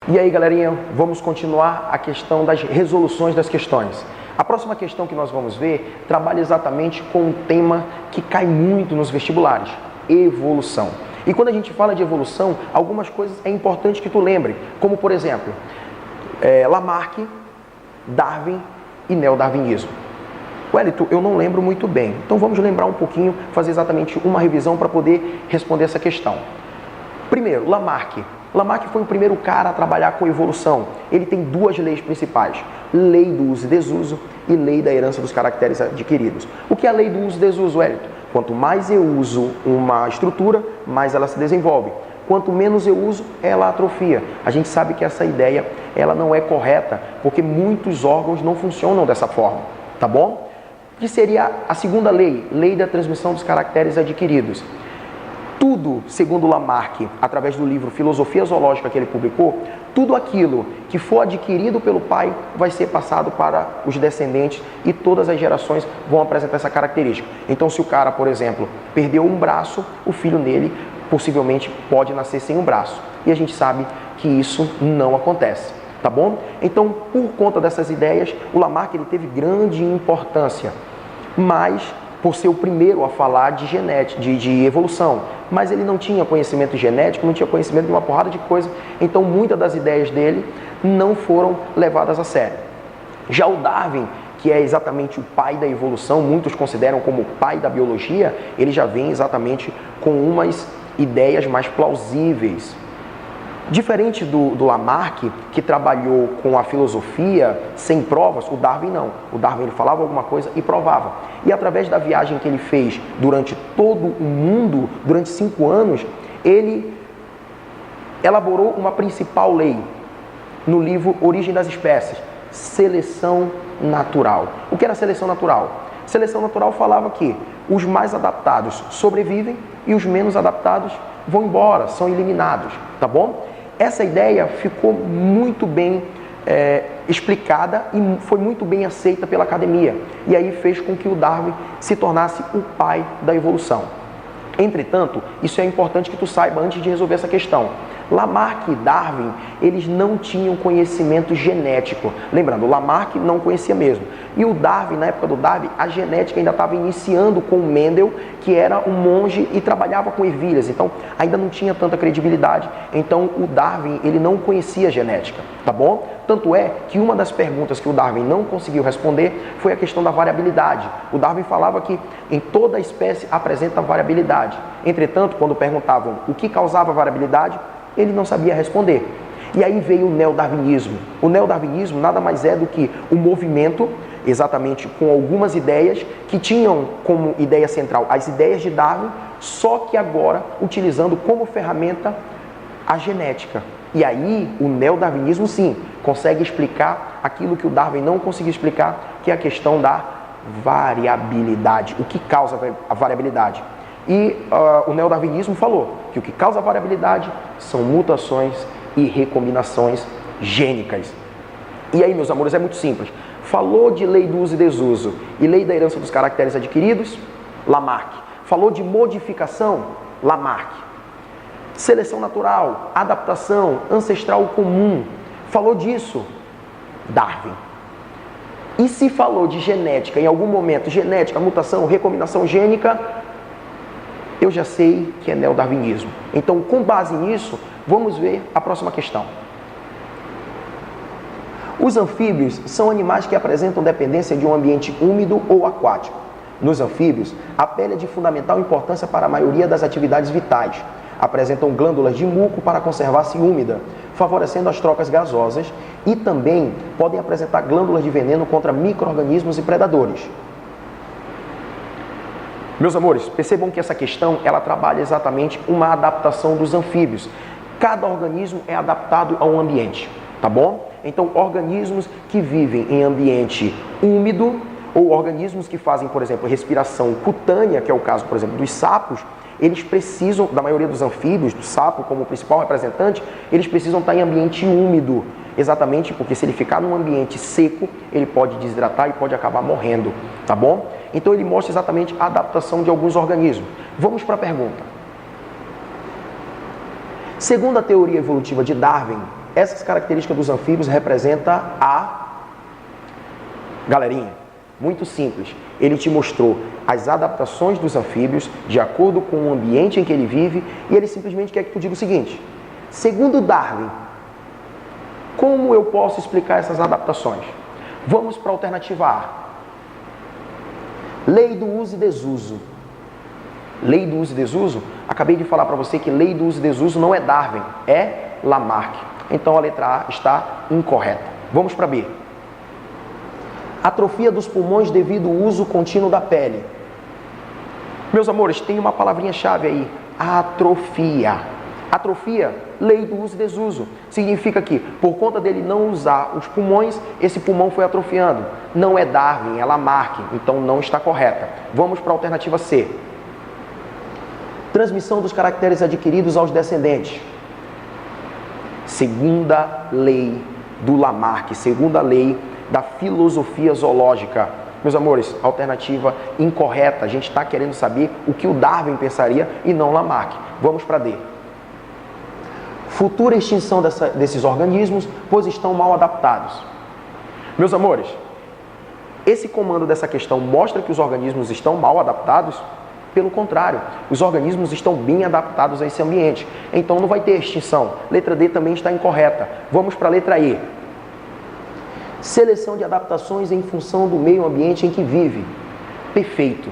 E aí, galerinha, vamos continuar a questão das resoluções das questões. A próxima questão que nós vamos ver trabalha exatamente com um tema que cai muito nos vestibulares: evolução. E quando a gente fala de evolução, algumas coisas é importante que tu lembre, como por exemplo, Lamarck, Darwin e neodarwinismo. Wellington, eu não lembro muito bem, então vamos lembrar um pouquinho, fazer exatamente uma revisão para poder responder essa questão. Primeiro, Lamarck. Lamarck foi o primeiro cara a trabalhar com evolução. Ele tem duas leis principais: lei do uso e desuso e lei da herança dos caracteres adquiridos. O que é a lei do uso e desuso, Wellington? Quanto mais eu uso uma estrutura, mais ela se desenvolve. Quanto menos eu uso, ela atrofia. A gente sabe que essa ideia ela não é correta, porque muitos órgãos não funcionam dessa forma, tá bom? O que seria a segunda lei? Lei da transmissão dos caracteres adquiridos. Tudo, segundo Lamarck, através do livro Filosofia Zoológica que ele publicou, tudo aquilo que for adquirido pelo pai vai ser passado para os descendentes e todas as gerações vão apresentar essa característica. Então, se o cara, por exemplo, perdeu um braço, o filho nele possivelmente pode nascer sem um braço. E a gente sabe que isso não acontece, tá bom? Então, por conta dessas ideias, o Lamarck ele teve grande importância, mas por ser o primeiro a falar de genética, de evolução, mas ele não tinha conhecimento genético, não tinha conhecimento de uma porrada de coisa, então muitas das ideias dele não foram levadas a sério. Já o Darwin, que é exatamente o pai da evolução, muitos consideram como o pai da biologia, ele já vem exatamente com umas ideias mais plausíveis. Diferente do Lamarck, que trabalhou com a filosofia sem provas, o Darwin não. O Darwin ele falava alguma coisa e provava. E através da viagem que ele fez durante todo o mundo, durante 5 anos, ele elaborou uma principal lei no livro Origem das Espécies: seleção natural. O que era seleção natural? Seleção natural falava que os mais adaptados sobrevivem e os menos adaptados vão embora, são eliminados, tá bom? Essa ideia ficou muito bem explicada e foi muito bem aceita pela academia. E aí fez com que o Darwin se tornasse o pai da evolução. Entretanto, isso é importante que tu saiba antes de resolver essa questão. Lamarck e Darwin, eles não tinham conhecimento genético. Lembrando, Lamarck não conhecia mesmo. E o Darwin, na época do Darwin, a genética ainda estava iniciando com Mendel, que era um monge e trabalhava com ervilhas. Então, ainda não tinha tanta credibilidade. Então, o Darwin, ele não conhecia genética, tá bom? Tanto é que uma das perguntas que o Darwin não conseguiu responder foi a questão da variabilidade. O Darwin falava que em toda espécie apresenta variabilidade. Entretanto, quando perguntavam o que causava variabilidade, ele não sabia responder. E aí veio o neodarwinismo. O neodarwinismo nada mais é do que um movimento, exatamente com algumas ideias, que tinham como ideia central as ideias de Darwin, só que agora utilizando como ferramenta a genética. E aí o neodarwinismo sim, consegue explicar aquilo que o Darwin não conseguiu explicar, que é a questão da variabilidade. O que causa a variabilidade? E o neodarwinismo falou que o que causa variabilidade são mutações e recombinações gênicas. E aí, meus amores, é muito simples. Falou de lei do uso e desuso e lei da herança dos caracteres adquiridos? Lamarck. Falou de modificação? Lamarck. Seleção natural, adaptação, ancestral comum. Falou disso? Darwin. E se falou de genética, em algum momento, genética, mutação, recombinação gênica, eu já sei que é neodarwinismo. Então, com base nisso, vamos ver a próxima questão. Os anfíbios são animais que apresentam dependência de um ambiente úmido ou aquático. Nos anfíbios, a pele é de fundamental importância para a maioria das atividades vitais. Apresentam glândulas de muco para conservar-se úmida, favorecendo as trocas gasosas, e também podem apresentar glândulas de veneno contra micro-organismos e predadores. Meus amores, percebam que essa questão, ela trabalha exatamente uma adaptação dos anfíbios. Cada organismo é adaptado a um ambiente, tá bom? Então, organismos que vivem em ambiente úmido, ou organismos que fazem, por exemplo, respiração cutânea, que é o caso, por exemplo, dos sapos, eles precisam, da maioria dos anfíbios, do sapo como principal representante, eles precisam estar em ambiente úmido, exatamente porque se ele ficar num ambiente seco, ele pode desidratar e pode acabar morrendo, tá bom? Então ele mostra exatamente a adaptação de alguns organismos. Vamos para a pergunta. Segundo a teoria evolutiva de Darwin, Essas características dos anfíbios representam a galerinha. Muito simples. Ele te mostrou as adaptações dos anfíbios de acordo com o ambiente em que ele vive e ele simplesmente quer que tu diga o seguinte: segundo Darwin, como eu posso explicar essas adaptações? Vamos para a alternativa A. Lei do uso e desuso. Lei do uso e desuso? Acabei de falar para você que lei do uso e desuso não é Darwin, é Lamarck. Então a letra A está incorreta. Vamos para B. Atrofia dos pulmões devido ao uso contínuo da pele. Meus amores, tem uma palavrinha-chave aí. Atrofia. Atrofia, lei do uso e desuso. Significa que, por conta dele não usar os pulmões, esse pulmão foi atrofiando. Não é Darwin, é Lamarck. Então não está correta. Vamos para a alternativa C. Transmissão dos caracteres adquiridos aos descendentes. Segunda lei do Lamarck, segunda lei da filosofia zoológica. Meus amores, alternativa incorreta. A gente está querendo saber o que o Darwin pensaria e não Lamarck. Vamos para D. Futura extinção desses organismos, pois estão mal adaptados. Meus amores, esse comando dessa questão mostra que os organismos estão mal adaptados? Pelo contrário, os organismos estão bem adaptados a esse ambiente. Então não vai ter extinção. Letra D também está incorreta. Vamos para a letra E. Seleção de adaptações em função do meio ambiente em que vive. Perfeito.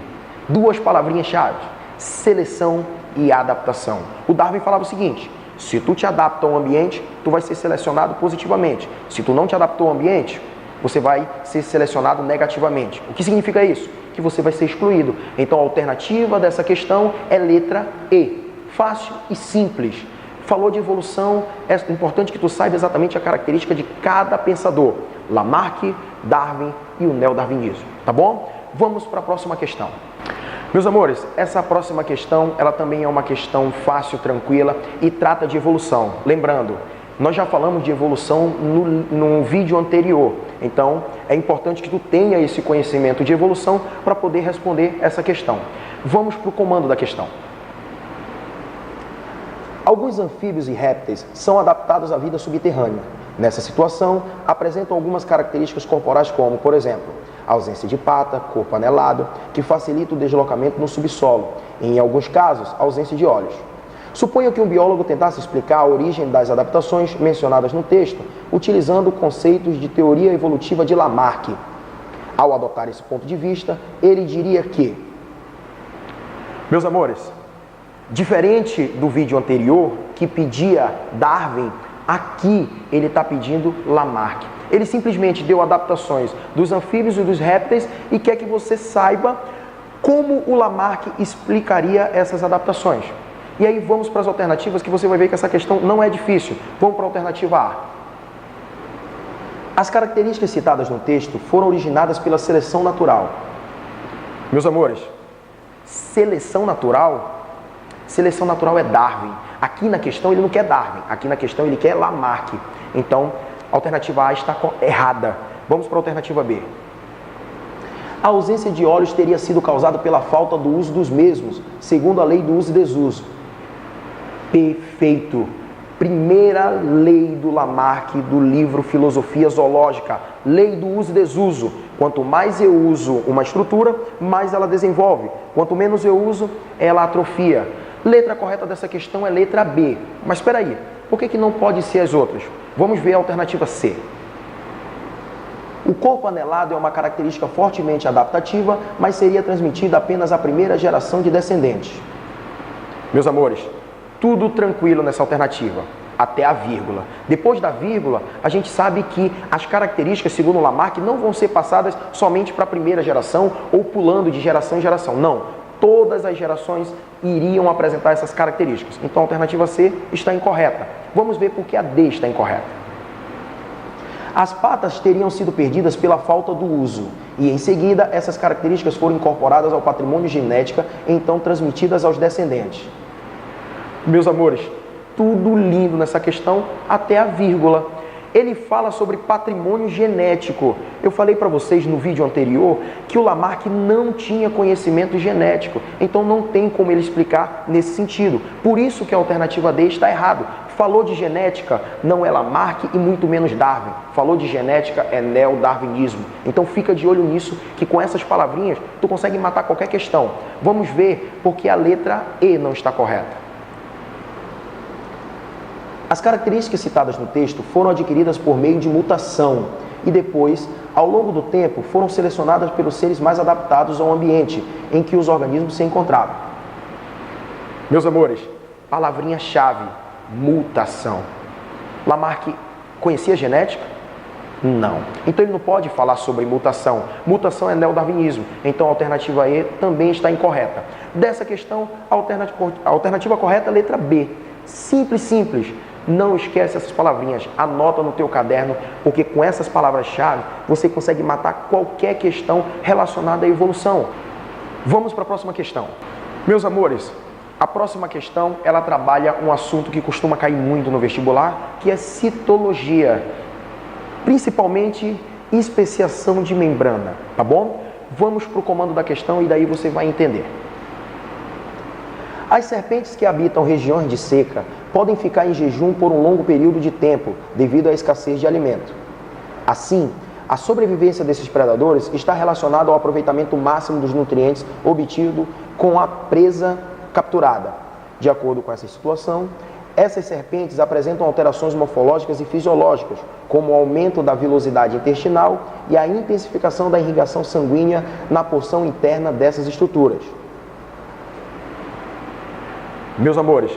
Duas palavrinhas-chave. Seleção e adaptação. O Darwin falava o seguinte: se tu te adapta ao ambiente, tu vai ser selecionado positivamente. Se tu não te adaptou ao ambiente, você vai ser selecionado negativamente. O que significa isso? Que você vai ser excluído. Então a alternativa dessa questão é letra E. Fácil e simples. Falou de evolução, é importante que tu saiba exatamente a característica de cada pensador. Lamarck, Darwin e o neodarwinismo. Tá bom? Vamos para a próxima questão. Meus amores, essa próxima questão, ela também é uma questão fácil, tranquila e trata de evolução. Lembrando, nós já falamos de evolução no vídeo anterior. Então, é importante que tu tenha esse conhecimento de evolução para poder responder essa questão. Vamos para o comando da questão. Alguns anfíbios e répteis são adaptados à vida subterrânea. Nessa situação, apresentam algumas características corporais como, por exemplo, ausência de pata, corpo anelado, que facilita o deslocamento no subsolo, e, em alguns casos, ausência de olhos. Suponha que um biólogo tentasse explicar a origem das adaptações mencionadas no texto, utilizando conceitos de teoria evolutiva de Lamarck. Ao adotar esse ponto de vista, ele diria que, meus amores, diferente do vídeo anterior, que pedia Darwin, aqui ele está pedindo Lamarck. Ele simplesmente deu adaptações dos anfíbios e dos répteis e quer que você saiba como o Lamarck explicaria essas adaptações. E aí vamos para as alternativas, que você vai ver que essa questão não é difícil. Vamos para a alternativa A. As características citadas no texto foram originadas pela seleção natural. Meus amores, seleção natural é Darwin. Aqui na questão ele não quer Darwin, aqui na questão ele quer Lamarck. Então, a alternativa A está errada. Vamos para a alternativa B. A ausência de olhos teria sido causada pela falta do uso dos mesmos, segundo a lei do uso e desuso. Perfeito. Primeira lei do Lamarck, do livro Filosofia Zoológica. Lei do uso e desuso. Quanto mais eu uso uma estrutura, mais ela desenvolve. Quanto menos eu uso, ela atrofia. Letra correta dessa questão é letra B. Mas espera aí, por que não pode ser as outras? Vamos ver a alternativa C. O corpo anelado é uma característica fortemente adaptativa, mas seria transmitida apenas à primeira geração de descendentes. Meus amores, tudo tranquilo nessa alternativa, até a vírgula. Depois da vírgula, a gente sabe que as características, segundo Lamarck, não vão ser passadas somente para a primeira geração ou pulando de geração em geração. Não, todas as gerações iriam apresentar essas características. Então a alternativa C está incorreta. Vamos ver por que a D está incorreta. As patas teriam sido perdidas pela falta do uso, e em seguida essas características foram incorporadas ao patrimônio genético, então transmitidas aos descendentes. Meus amores, tudo lindo nessa questão, até a vírgula. Ele fala sobre patrimônio genético. Eu falei para vocês no vídeo anterior que o Lamarck não tinha conhecimento genético, então não tem como ele explicar nesse sentido. Por isso que a alternativa D está errado. Falou de genética, não é Lamarck e muito menos Darwin. Falou de genética, é neodarwinismo. Então fica de olho nisso, que com essas palavrinhas tu consegue matar qualquer questão. Vamos ver porque a letra E não está correta. As características citadas no texto foram adquiridas por meio de mutação e depois, ao longo do tempo, foram selecionadas pelos seres mais adaptados ao ambiente em que os organismos se encontravam. Meus amores, palavrinha-chave, mutação. Lamarck conhecia genética? Não. Então ele não pode falar sobre mutação. Mutação é neodarwinismo. Então a alternativa E também está incorreta. Dessa questão, a alternativa correta é a letra B. Simples, simples. Não esquece essas palavrinhas, anota no teu caderno, porque com essas palavras-chave você consegue matar qualquer questão relacionada à evolução. Vamos para a próxima questão. Meus amores, a próxima questão, ela trabalha um assunto que costuma cair muito no vestibular, que é citologia, principalmente especiação de membrana, tá bom? Vamos para o comando da questão e daí você vai entender. As serpentes que habitam regiões de seca podem ficar em jejum por um longo período de tempo devido à escassez de alimento. Assim, a sobrevivência desses predadores está relacionada ao aproveitamento máximo dos nutrientes obtido com a presa capturada. De acordo com essa situação, essas serpentes apresentam alterações morfológicas e fisiológicas, como o aumento da vilosidade intestinal e a intensificação da irrigação sanguínea na porção interna dessas estruturas. Meus amores,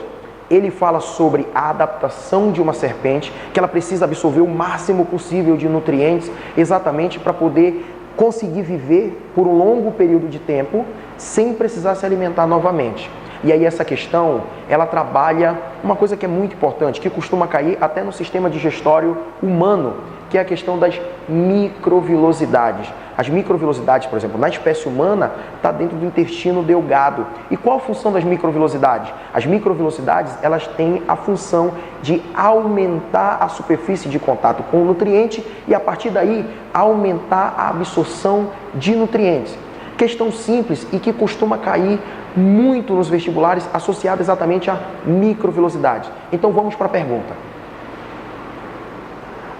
ele fala sobre a adaptação de uma serpente, que ela precisa absorver o máximo possível de nutrientes, exatamente para poder conseguir viver por um longo período de tempo, sem precisar se alimentar novamente. E aí essa questão, ela trabalha uma coisa que é muito importante, que costuma cair até no sistema digestório humano, que é a questão das microvilosidades. As microvilosidades, por exemplo, na espécie humana, está dentro do intestino delgado. E qual a função das microvilosidades? As microvilosidades, elas têm a função de aumentar a superfície de contato com o nutriente e, a partir daí, aumentar a absorção de nutrientes. Questão simples e que costuma cair muito nos vestibulares, associada exatamente a microvilosidades. Então, vamos para a pergunta.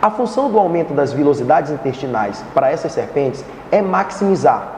A função do aumento das vilosidades intestinais para essas serpentes é maximizar.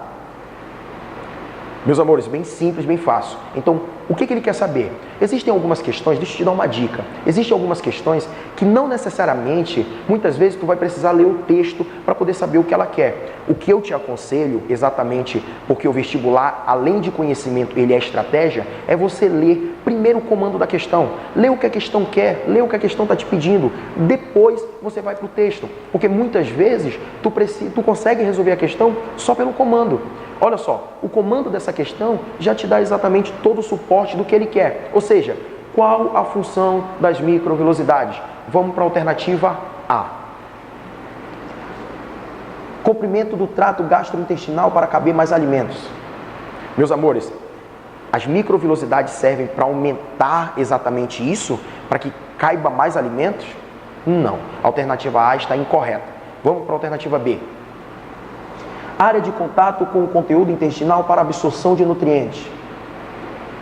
Meus amores, bem simples, bem fácil. Então, o que ele quer saber? Existem algumas questões, deixa eu te dar uma dica. Existem algumas questões que não necessariamente, muitas vezes, tu vai precisar ler o texto para poder saber o que ela quer. O que eu te aconselho, exatamente porque o vestibular, além de conhecimento, ele é estratégia, é você ler primeiro o comando da questão. Lê o que a questão quer, lê o que a questão está te pedindo. Depois, você vai para o texto. Porque muitas vezes, tu consegue resolver a questão só pelo comando. Olha só, o comando dessa questão já te dá exatamente todo o suporte do que ele quer. Ou seja, qual a função das microvilosidades? Vamos para a alternativa A. Comprimento do trato gastrointestinal para caber mais alimentos. Meus amores, as microvilosidades servem para aumentar exatamente isso? Para que caiba mais alimentos? Não. A alternativa A está incorreta. Vamos para a alternativa B. Área de contato com o conteúdo intestinal para absorção de nutrientes.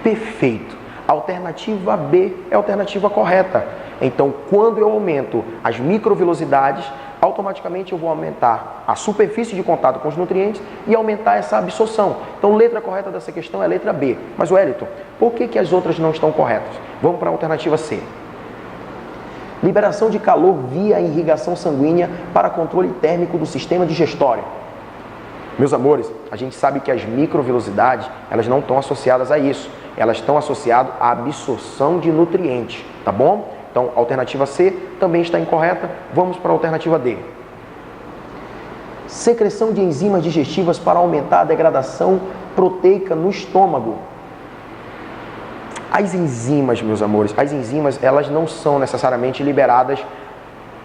Perfeito. A alternativa B é a alternativa correta. Então, quando eu aumento as microvilosidades, automaticamente eu vou aumentar a superfície de contato com os nutrientes e aumentar essa absorção. Então, a letra correta dessa questão é a letra B. Mas, Wellington, por que as outras não estão corretas? Vamos para a alternativa C. Liberação de calor via irrigação sanguínea para controle térmico do sistema digestório. Meus amores, a gente sabe que as microvilosidades, elas não estão associadas a isso. Elas estão associadas à absorção de nutrientes, tá bom? Então, a alternativa C também está incorreta. Vamos para a alternativa D. Secreção de enzimas digestivas para aumentar a degradação proteica no estômago. As enzimas, meus amores, as enzimas, elas não são necessariamente liberadas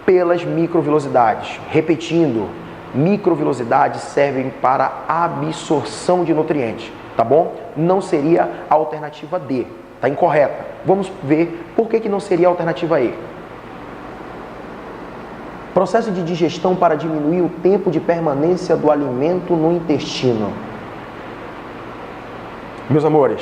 pelas microvilosidades. Repetindo, microvilosidades servem para absorção de nutrientes, tá bom? Não seria a alternativa D, tá incorreta. Vamos ver por que não seria a alternativa E. Processo de digestão para diminuir o tempo de permanência do alimento no intestino. Meus amores,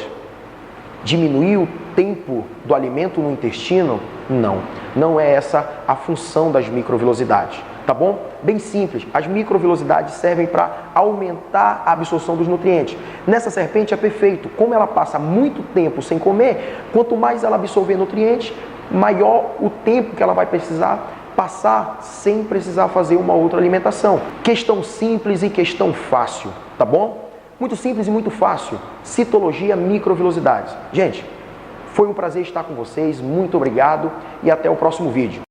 diminuir o tempo do alimento no intestino? Não. Não é essa a função das microvilosidades, tá bom? Bem simples, as microvilosidades servem para aumentar a absorção dos nutrientes. Nessa serpente é perfeito, como ela passa muito tempo sem comer, quanto mais ela absorver nutrientes, maior o tempo que ela vai precisar passar sem precisar fazer uma outra alimentação. Questão simples e questão fácil, tá bom? Muito simples e muito fácil. Citologia, microvilosidades. Gente, foi um prazer estar com vocês, muito obrigado e até o próximo vídeo.